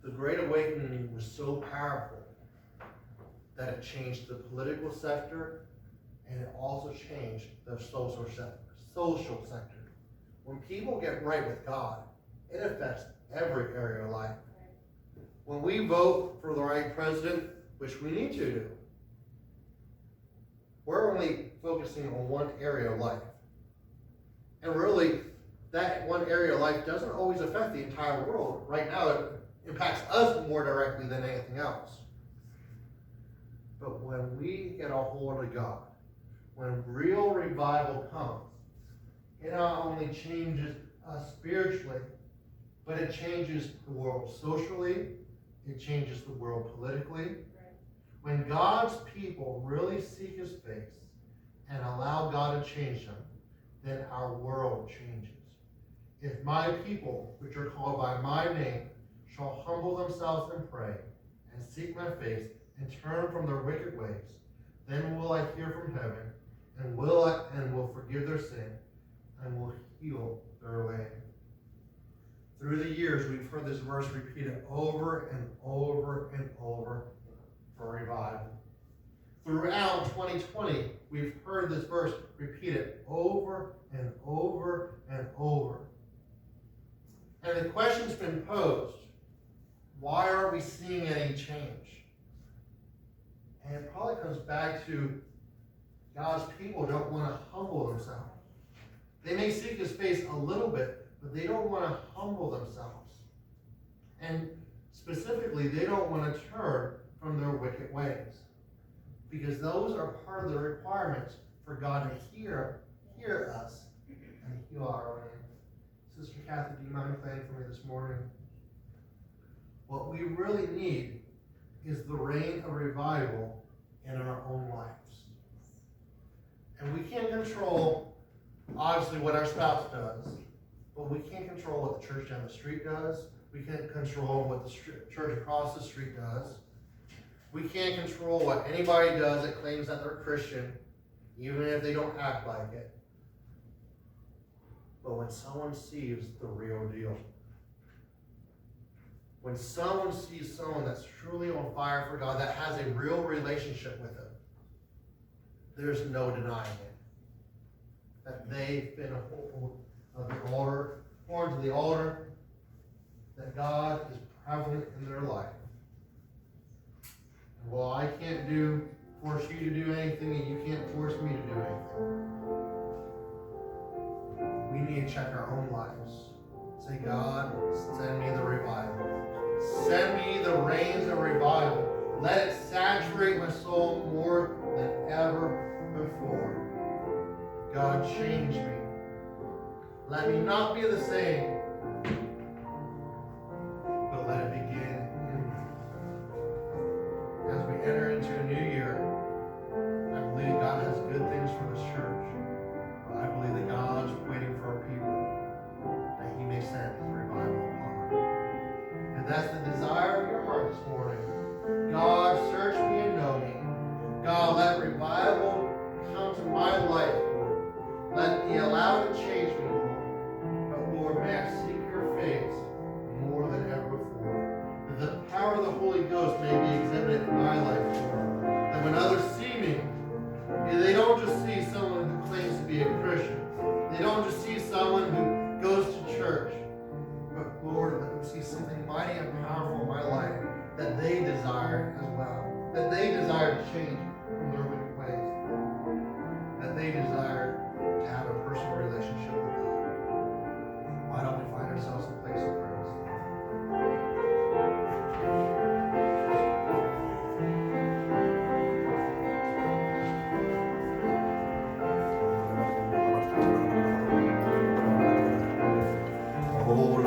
The Great Awakening was so powerful that it changed the political sector, and it also changed the social sector. When people get right with God, it affects every area of life. When we vote for the right president, which we need to do, we're only focusing on one area of life. And really, that one area of life doesn't always affect the entire world. Right now, it impacts us more directly than anything else. But when we get a hold of God, when real revival comes, it not only changes us spiritually, but it changes the world socially, it changes the world politically. Right. When God's people really seek his face and allow God to change them, then our world changes. If my people, which are called by my name, shall humble themselves and pray, and seek my face, and turn from their wicked ways, then will I hear from heaven, and will forgive their sin, and will heal their land. Through the years, we've heard this verse repeated over and over and over for revival. Throughout 2020, we've heard this verse repeated over and over and over. And the question's been posed, why aren't we seeing any change? And it probably comes back to God's people don't want to humble themselves. They may seek his face a little bit, but they don't want to humble themselves. And specifically, they don't want to turn from their wicked ways. Because those are part of the requirements for God to hear us and heal our land. Sister Kathy, do you mind praying for me this morning? What we really need is the reign of revival in our own lives. And we can't control, obviously, what our spouse does, but we can't control what the church down the street does. We can't control what the church across the street does. We can't control what anybody does that claims that they're Christian, even if they don't act like it. But when someone sees the real deal, when someone sees someone that's truly on fire for God, that has a real relationship with him, there's no denying it. That they've been a hold of the altar, horns of the altar, that God is prevalent in their life. And well, I can't force you to do anything, and you can't force me to do anything. We need to check our own lives. Say, God, send me the revival. Send me the rains of revival. Let it saturate my soul more than ever before. God, change me. Let me not be the same, but let it begin in me. As we enter into a new year, I believe God has good things for this church. But I believe that God's waiting for our people, that he may send his revival upon. If that's the desire of your heart this morning, God, search me and know me. God, let revival come to my life, Lord. Let me allow it to change me, Lord. But Lord, may I seek your face more than ever before. That the power of the Holy Ghost may be exhibited in my life, Lord. That when others see me, they don't just see someone who claims to be a Christian. They don't just see someone who goes to church. But Lord, let them see something mighty and powerful in my life that they desire as well. That they desire to change from their wicked ways. That they desire to have a personal relationship with God. Why don't we find ourselves in a place of praise? Oh, Lord,